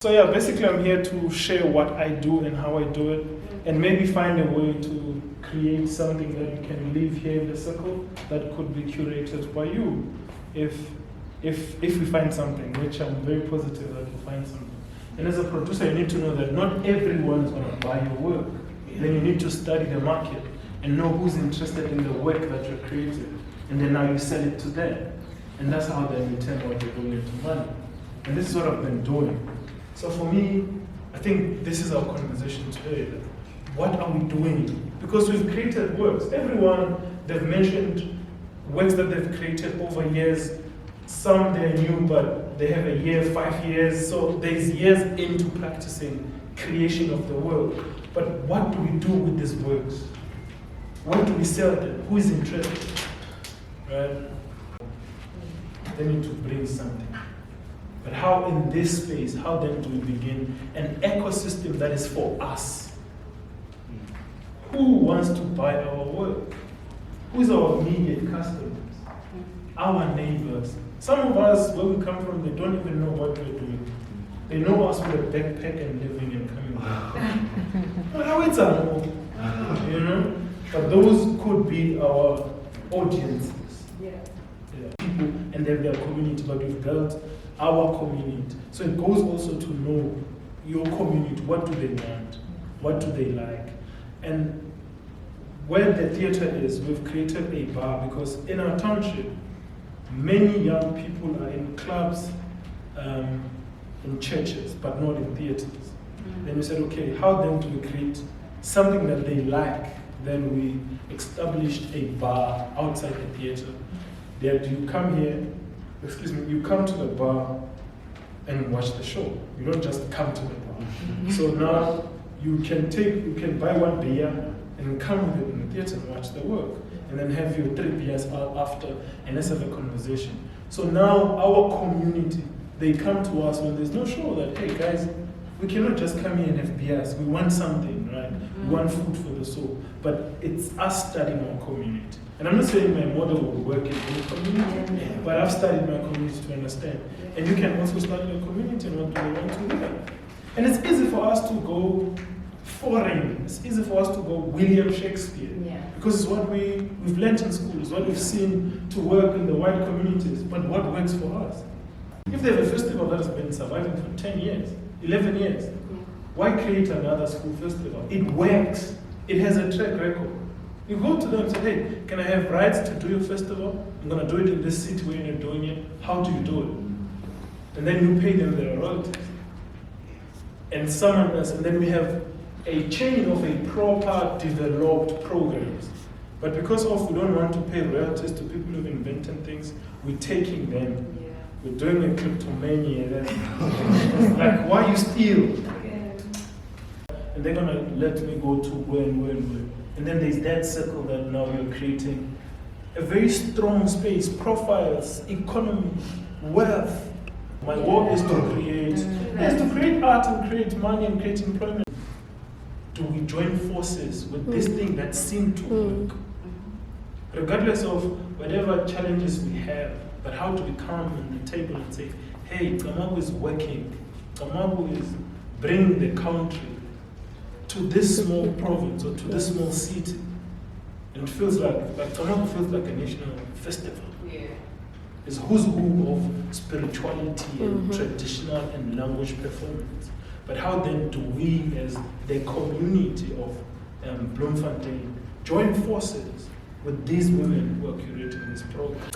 So yeah, basically I'm here to share what I do and how I do it, and maybe find a way to create something that we can leave here in the circle that could be curated by you. If we find something, which I'm very positive that we'll find something. And as a producer, you need to know that not everyone is going to buy your work. Then you need to study the market and know who's interested in the work that you're creating. And then now you sell it to them. And that's how then you turn what you're doing into money. And this is what I've been doing. So for me, I think this is our conversation today. What are we doing? Because we've created works. Everyone, they've mentioned works that they've created over years. Some they're new, but they have a year, 5 years. So there's years into practicing creation of the work. But what do we do with these works? What do we sell them? Who is interested? Right? They need to bring something. But how in this space, how then do we begin an ecosystem that is for us? Who wants to buy our work? Who's our immediate customers? Our neighbors. Some of us, where we come from, they don't even know what we're doing. They know us with a backpack and living and coming back. But how it's you know? But those could be our audiences. Yeah. People and then their community, but we've built our community. So it goes also to know your community. What do they want? What do they like? And where the theater is, we've created a bar because in our township, many young people are in clubs, in churches, but not in theaters. Then we said, okay, how then do we create something that they like? Then we established a bar outside the theater. That you come here, you come to the bar and watch the show. You don't just come to the bar. So now you can buy one beer and come with it in the theater and watch the work. And then have your 3 beers after and let's have a conversation. So now our community, they come to us when there's no show that, hey guys, we cannot just come here and have beers. We want something, right? We want food for the soul. But it's us studying our community. And I'm not saying my model will work in any community, but I've studied my community to understand. And you can also study your community and what do they want to hear. And it's easy for us to go foreign. It's easy for us to go William Shakespeare. Because it's what we've learned in school, it's what we've seen to work in the white communities. But what works for us? If they have a festival that has been surviving for 10 years, 11 years, why create another school festival? It works. It has a track record. You go to them and say, hey, can I have rights to do your festival? I'm going to do it in this city where you're doing it. How do you do it? And then you pay them their royalties. And someone else, and then we have a chain of a proper developed programs. But because we don't want to pay royalties to people who've invented things, we're taking them. We're doing a kleptomania. Like, why you steal? And they're going to let me go to where. And then there's that circle that now you're creating a very strong space, profiles, economy, wealth. My work is to create art and create money and create employment. Do we join forces with this thing that seemed to work? Regardless of whatever challenges we have, but how do we come on the table and say, hey, Camagu is working. Camagu is bringing the country to this small province or to this small city. And it feels like Camagu feels like a national festival. It's who's who of spirituality and traditional and language performance. But how then do we as the community of Bloemfontein join forces with these women who are curating this program?